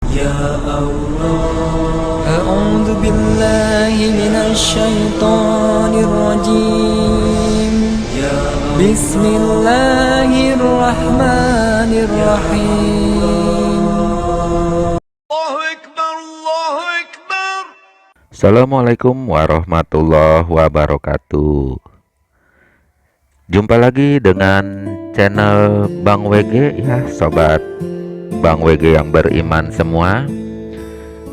Ya Allah. A'udzu billahi minasy syaithanir rajim. Ya Allah. Bismillahirrahmanirrahim. Allahu Akbar, Allahu Akbar. Assalamualaikum warahmatullahi wabarakatuh. Jumpa lagi dengan channel Bang WG ya, sobat Bang WG yang beriman semua.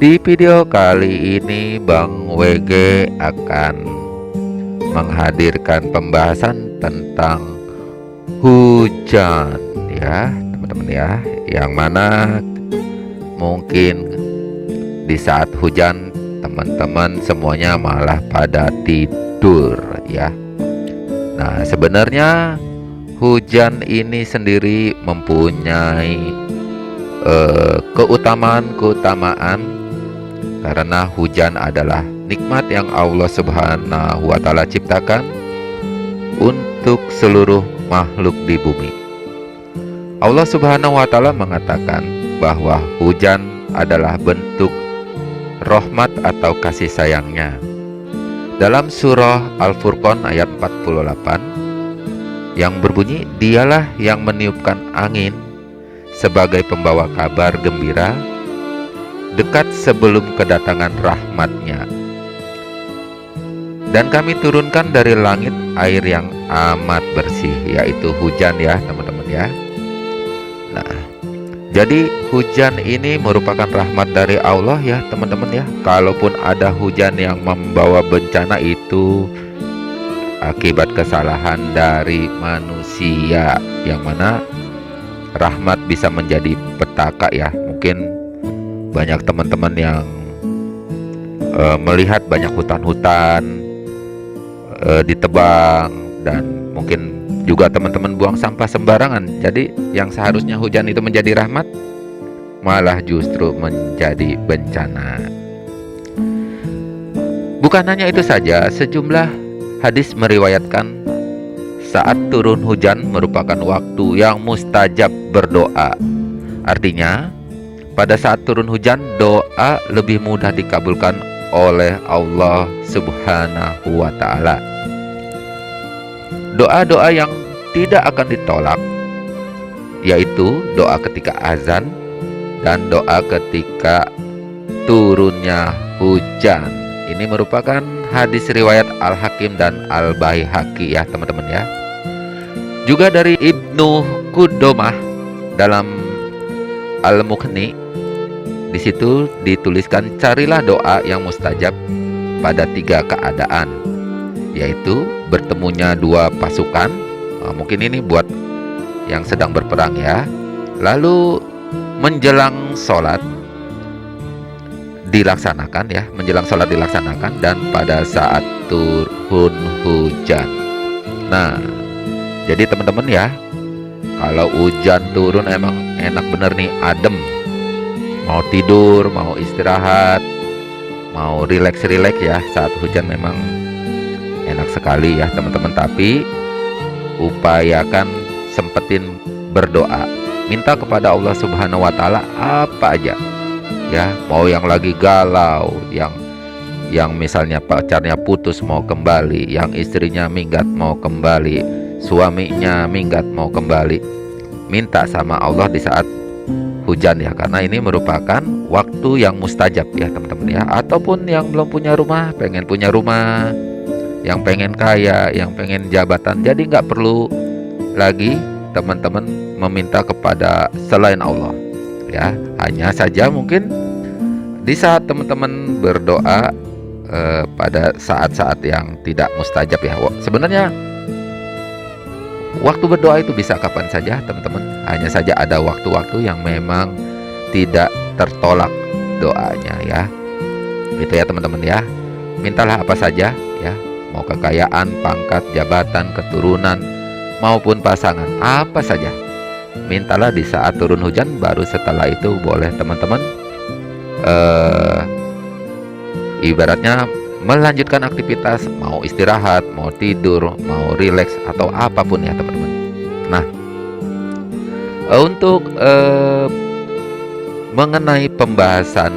Di video kali ini Bang WG akan menghadirkan pembahasan tentang hujan ya, teman-teman ya. Yang mana mungkin di saat hujan teman-teman semuanya malah pada tidur ya. Nah, sebenarnya hujan ini sendiri mempunyai keutamaan karena hujan adalah nikmat yang Allah Subhanahu wa Ta'ala ciptakan untuk seluruh makhluk di bumi. Allah Subhanahu wa Ta'ala mengatakan bahwa hujan adalah bentuk rahmat atau kasih sayangnya. Dalam surah Al-Furqan ayat 48 yang berbunyi, dialah yang meniupkan angin sebagai pembawa kabar gembira dekat sebelum kedatangan rahmatnya. Dan kami turunkan dari langit air yang amat bersih, yaitu hujan ya teman-teman ya. Nah, jadi hujan ini merupakan rahmat dari Allah ya teman-teman ya. Kalaupun ada hujan yang membawa bencana, itu akibat kesalahan dari manusia, yang mana rahmat bisa menjadi petaka ya. Mungkin banyak teman-teman yang melihat banyak hutan-hutan ditebang, dan mungkin juga teman-teman buang sampah sembarangan. Jadi yang seharusnya hujan itu menjadi rahmat malah justru menjadi bencana. Bukan hanya itu saja, sejumlah hadis meriwayatkan saat turun hujan merupakan waktu yang mustajab berdoa. Artinya, pada saat turun hujan, doa lebih mudah dikabulkan oleh Allah Subhanahu wa Ta'ala. Doa-doa yang tidak akan ditolak, yaitu doa ketika azan dan doa ketika turunnya hujan. Ini merupakan hadis riwayat Al-Hakim dan Al-Baihaqi ya teman-teman ya. Juga dari Ibnu Qudamah dalam Al-Mughni, di situ dituliskan, carilah doa yang mustajab pada 3 keadaan, yaitu bertemunya 2 pasukan. Mungkin ini buat yang sedang berperang ya. Lalu menjelang sholat dilaksanakan ya, menjelang sholat dilaksanakan, dan pada saat turun hujan. Nah, jadi teman-teman ya, kalau hujan turun emang enak bener nih, adem. Mau tidur, mau istirahat, mau rileks-rileks ya, saat hujan memang enak sekali ya teman-teman. Tapi upayakan sempetin berdoa, minta kepada Allah Subhanahu wa Ta'ala apa aja ya. Mau yang lagi galau, yang misalnya pacarnya putus mau kembali, yang istrinya minggat mau kembali, suaminya minggat mau kembali, minta sama Allah di saat hujan ya, karena ini merupakan waktu yang mustajab ya teman-teman ya. Ataupun yang belum punya rumah, pengen punya rumah, yang pengen kaya, yang pengen jabatan, jadi nggak perlu lagi teman-teman meminta kepada selain Allah ya. Hanya saja mungkin di saat teman-teman berdoa pada saat-saat yang tidak mustajab ya. Sebenarnya waktu berdoa itu bisa kapan saja teman-teman. Hanya saja ada waktu-waktu yang memang tidak tertolak doanya ya. Gitu ya teman-teman ya. Mintalah apa saja ya. Mau kekayaan, pangkat, jabatan, keturunan, maupun pasangan, apa saja. Mintalah di saat turun hujan. Baru setelah itu boleh teman-teman ibaratnya melanjutkan aktivitas, mau istirahat, mau tidur, mau rileks, atau apapun ya teman-teman. Nah, untuk mengenai pembahasan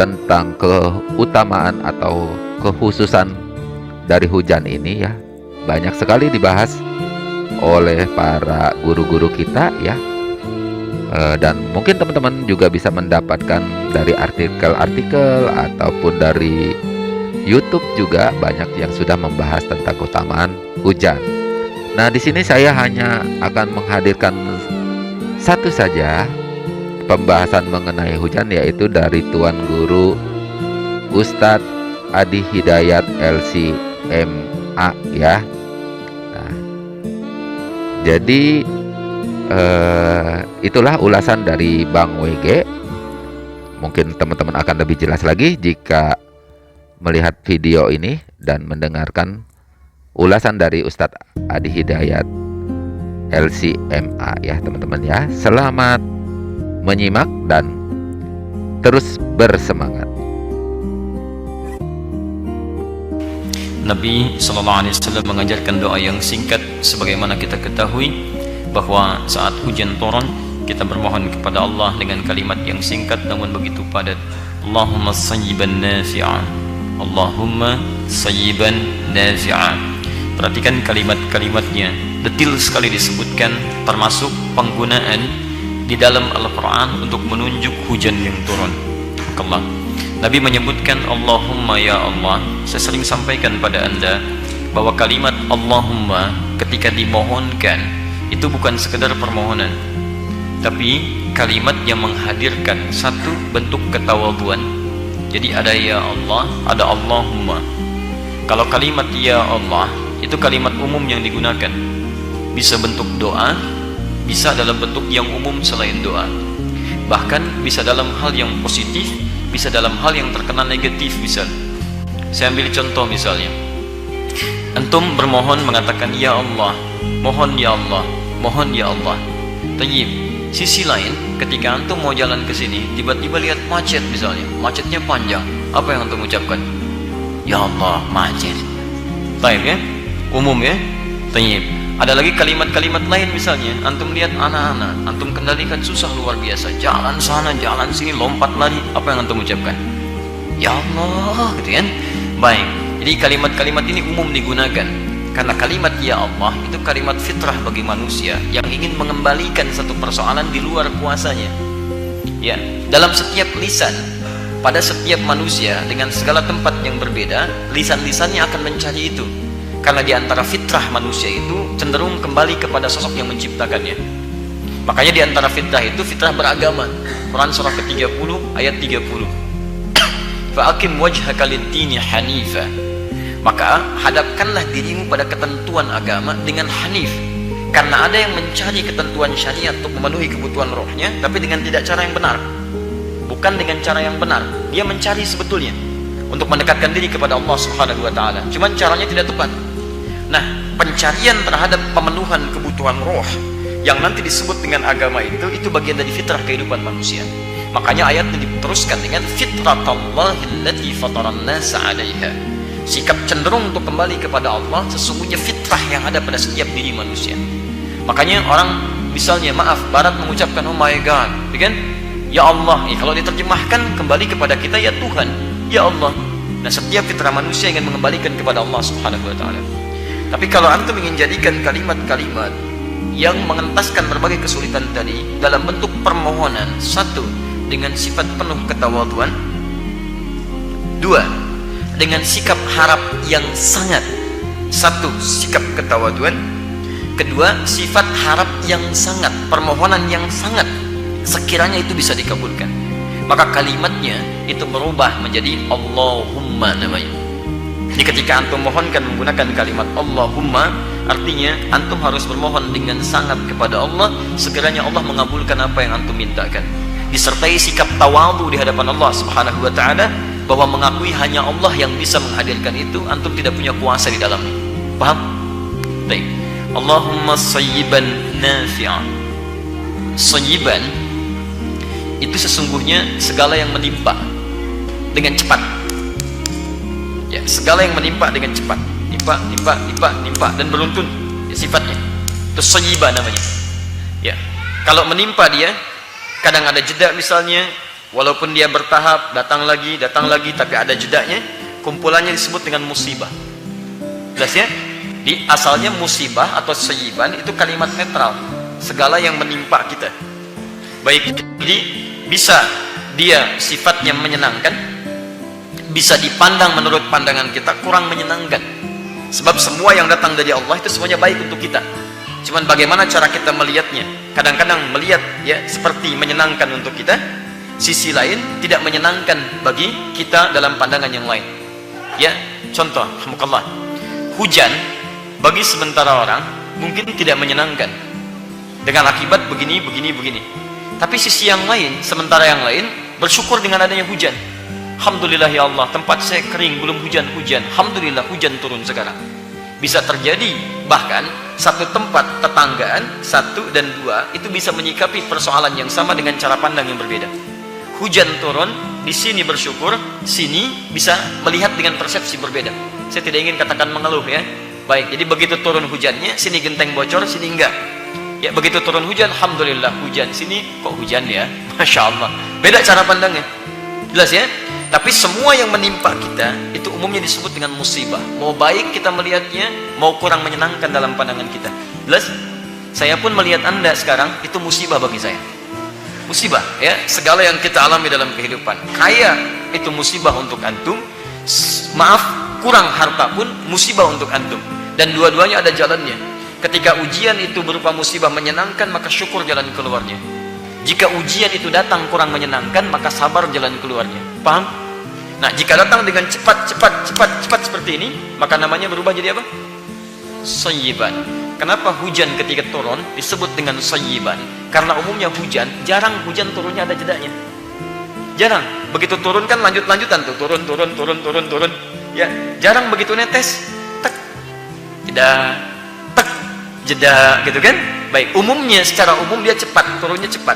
tentang keutamaan atau kekhususan dari hujan ini ya, banyak sekali dibahas oleh para guru-guru kita ya. Dan mungkin teman-teman juga bisa mendapatkan dari artikel-artikel ataupun dari YouTube juga banyak yang sudah membahas tentang keutamaan hujan. Nah, di sini saya hanya akan menghadirkan satu saja pembahasan mengenai hujan, yaitu dari Tuan Guru Ustadz Adi Hidayat LCMA ya. Nah, jadi itulah ulasan dari Bang WG. Mungkin teman-teman akan lebih jelas lagi jika melihat video ini dan mendengarkan ulasan dari Ustadz Adi Hidayat LCMA ya teman-teman ya. Selamat menyimak dan terus bersemangat. Nabi SAW mengajarkan doa yang singkat sebagaimana kita ketahui bahwa saat hujan turun kita bermohon kepada Allah dengan kalimat yang singkat namun begitu padat. Allahumma sayyiban nafi'a, Allahumma sayyiban nafi'a. Perhatikan kalimat-kalimatnya, detil sekali disebutkan, termasuk penggunaan di dalam Al-Quran untuk menunjuk hujan yang turun. Allah, Nabi menyebutkan Allahumma ya Allah. Saya sering sampaikan pada Anda bahwa kalimat Allahumma ketika dimohonkan itu bukan sekedar permohonan, tapi kalimat yang menghadirkan satu bentuk ketawadhuan. Jadi ada ya Allah, ada Allahumma. Kalau kalimat ya Allah itu kalimat umum yang digunakan, bisa bentuk doa, bisa dalam bentuk yang umum selain doa, bahkan bisa dalam hal yang positif, bisa dalam hal yang terkena negatif. Misal saya ambil contoh, misalnya antum bermohon mengatakan ya Allah, mohon ya Allah, mohon ya Allah. Tayyib. Sisi lain, ketika antum mau jalan ke sini, tiba-tiba lihat macet misalnya, macetnya panjang, apa yang antum ucapkan? Ya Allah, macet. Tayyib ya, umum ya. Tayyib. Ada lagi kalimat-kalimat lain, misalnya antum lihat anak-anak, antum kendalikan susah luar biasa, jalan sana, jalan sini, lompat lari, apa yang antum ucapkan? Ya Allah, gitu kan? Baik. Jadi kalimat-kalimat ini umum digunakan karena kalimat ya Allah itu kalimat fitrah bagi manusia yang ingin mengembalikan satu persoalan di luar kuasanya. Ya, dalam setiap lisan pada setiap manusia dengan segala tempat yang berbeda, lisan-lisannya akan mencari itu. Karena di antara fitrah manusia itu cenderung kembali kepada sosok yang menciptakannya. Makanya di antara fitrah itu fitrah beragama. Quran surah ke-30 ayat 30. Fa'akim wajhaka lid-dini hanifa. Maka hadapkanlah dirimu pada ketentuan agama dengan hanif. Karena ada yang mencari ketentuan syariat untuk memenuhi kebutuhan rohnya, tapi dengan tidak cara yang benar. Bukan dengan cara yang benar. Dia mencari sebetulnya untuk mendekatkan diri kepada Allah Subhanahu wa taala. Cuman caranya tidak tepat. Nah, pencarian terhadap pemenuhan kebutuhan roh yang nanti disebut dengan agama itu bagian dari fitrah kehidupan manusia. Makanya ayatnya diteruskan dengan fitratallahi allati fataran nasa 'alaiha. Sikap cenderung untuk kembali kepada Allah sesungguhnya fitrah yang ada pada setiap diri manusia. Makanya orang misalnya maaf barat mengucapkan oh my God, kan? Ya Allah, kalau diterjemahkan kembali kepada kita ya Tuhan, ya Allah. Nah, setiap fitrah manusia ingin mengembalikan kepada Allah Subhanahu wa taala. Tapi kalau antum ingin jadikan kalimat-kalimat yang mengentaskan berbagai kesulitan tadi dalam bentuk permohonan, satu, dengan sifat penuh ketawadhuan, dua, dengan sikap harap yang sangat, satu, sikap ketawadhuan, kedua, sifat harap yang sangat, permohonan yang sangat, sekiranya itu bisa dikabulkan, maka kalimatnya itu berubah menjadi Allahumma namanya. Jadi ketika antum mohonkan menggunakan kalimat Allahumma, artinya antum harus bermohon dengan sangat kepada Allah, sekiranya Allah mengabulkan apa yang antum mintakan, disertai sikap tawadhu di hadapan Allah Subhanahu wa taala, bahwa mengakui hanya Allah yang bisa menghadirkan itu, antum tidak punya kuasa di dalamnya. Paham? Baik. Allahumma sayyiban nafi'a. Sayyiban itu sesungguhnya segala yang menimpa dengan cepat. Ya, segala yang menimpa dengan cepat. Nimpa dan beruntun ya, sifatnya. Itu sayyiban namanya. Ya. Kalau menimpa dia kadang ada jeda misalnya, walaupun dia bertahap, datang lagi, tapi ada jedanya, kumpulannya disebut dengan musibah. Jelas ya? Di asalnya musibah atau sayyiban itu kalimat netral, segala yang menimpa kita. Baik, jadi bisa dia sifatnya menyenangkan, bisa dipandang menurut pandangan kita kurang menyenangkan. Sebab semua yang datang dari Allah itu semuanya baik untuk kita. Cuman bagaimana cara kita melihatnya? Kadang-kadang melihat ya seperti menyenangkan untuk kita, sisi lain tidak menyenangkan bagi kita dalam pandangan yang lain. Ya, contoh, alhamdulillah, hujan bagi sementara orang mungkin tidak menyenangkan dengan akibat begini. Tapi sisi yang lain, sementara yang lain bersyukur dengan adanya hujan. Alhamdulillah ya Allah, tempat saya kering, belum hujan-hujan. Alhamdulillah hujan turun sekarang. Bisa terjadi bahkan satu tempat tetanggaan, 1 dan 2 itu bisa menyikapi persoalan yang sama dengan cara pandang yang berbeda. Hujan turun, di sini bersyukur, sini bisa melihat dengan persepsi berbeda. Saya tidak ingin katakan mengeluh ya. Baik, jadi begitu turun hujannya, sini genteng bocor, sini enggak. Ya, begitu turun hujan, alhamdulillah hujan, sini kok hujan ya, masya Allah. Beda cara pandangnya, jelas ya. Tapi semua yang menimpa kita itu umumnya disebut dengan musibah. Mau baik kita melihatnya, mau kurang menyenangkan dalam pandangan kita. Jelas? Saya pun melihat Anda sekarang itu musibah bagi saya. Musibah ya, segala yang kita alami dalam kehidupan. Kaya itu musibah untuk antum. Maaf, kurang harta pun musibah untuk antum. Dan dua-duanya ada jalannya. Ketika ujian itu berupa musibah menyenangkan, maka syukur jalan keluarnya. Jika ujian itu datang kurang menyenangkan, maka sabar jalan keluarnya. Paham? Nah, jika datang dengan cepat seperti ini, maka namanya berubah jadi apa? Sayyiban. Kenapa hujan ketika turun disebut dengan sayyiban? Karena umumnya hujan, jarang hujan turunnya ada jedanya. Jarang. Begitu turun kan lanjut-lanjutan tuh, turun. Ya, jarang begitu netes. Tek. Jeda. Tek. Jeda gitu kan? Baik, umumnya secara umum dia cepat, turunnya cepat.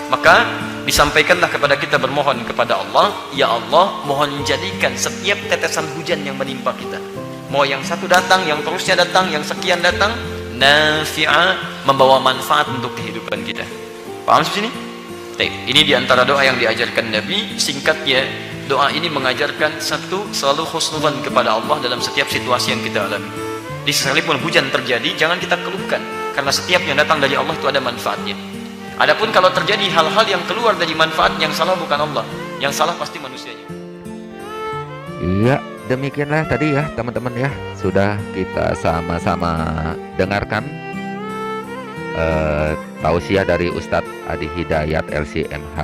Maka disampaikanlah kepada kita bermohon kepada Allah, ya Allah, mohon jadikan setiap tetesan hujan yang menimpa kita, mau yang satu datang, yang terusnya datang, yang sekian datang, nafi'a, membawa manfaat untuk kehidupan kita. Paham sini? Baik, ini diantara doa yang diajarkan Nabi. Singkatnya, doa ini mengajarkan satu, selalu husnudzan kepada Allah dalam setiap situasi yang kita alami. Di sekalipun hujan terjadi, jangan kita keluhkan, karena setiap yang datang dari Allah itu ada manfaatnya. Adapun kalau terjadi hal-hal yang keluar dari manfaat, yang salah bukan Allah, yang salah pasti manusianya. Iya, demikianlah tadi ya teman-teman ya, sudah kita sama-sama dengarkan tausiah dari Ustadz Adi Hidayat LCMH.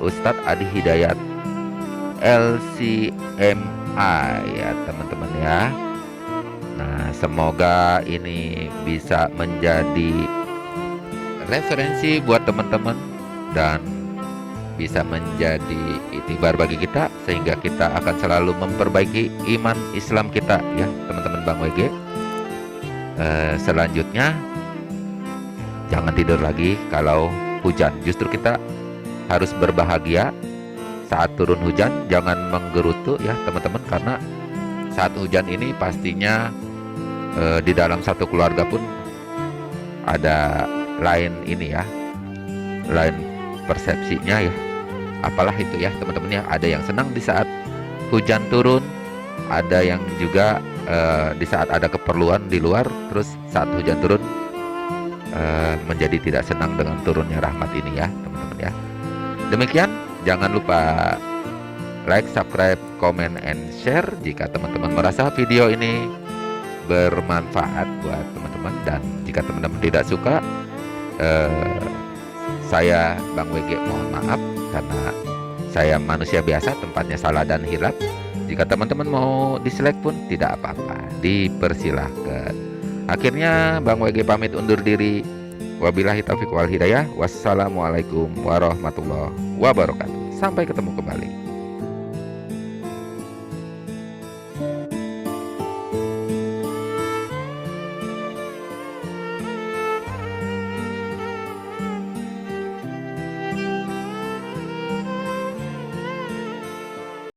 Ustadz Adi Hidayat LCMA ya teman-teman ya. Nah, semoga ini bisa menjadi referensi buat teman-teman dan bisa menjadi itibar bagi kita, sehingga kita akan selalu memperbaiki iman Islam kita ya teman-teman Bang WG. Selanjutnya jangan tidur lagi kalau hujan, justru kita harus berbahagia saat turun hujan. Jangan menggerutu ya teman-teman, karena saat hujan ini pastinya di dalam satu keluarga pun ada lain ini ya, lain persepsinya ya, apalah itu ya teman-teman ya. Ada yang senang di saat hujan turun, ada yang juga di saat ada keperluan di luar, terus saat hujan turun menjadi tidak senang dengan turunnya rahmat ini ya teman-teman ya. Demikian, jangan lupa like, subscribe, comment, and share jika teman-teman merasa video ini bermanfaat buat teman-teman. Dan jika teman-teman tidak suka, saya Bang WG mohon maaf, karena saya manusia biasa, tempatnya salah dan hilaf. Jika teman-teman mau dislike pun tidak apa-apa, dipersilahkan. Akhirnya Bang WG pamit undur diri. Wabillahi taufiq wal hidayah. Wassalamualaikum warahmatullahi wabarakatuh. Sampai ketemu kembali.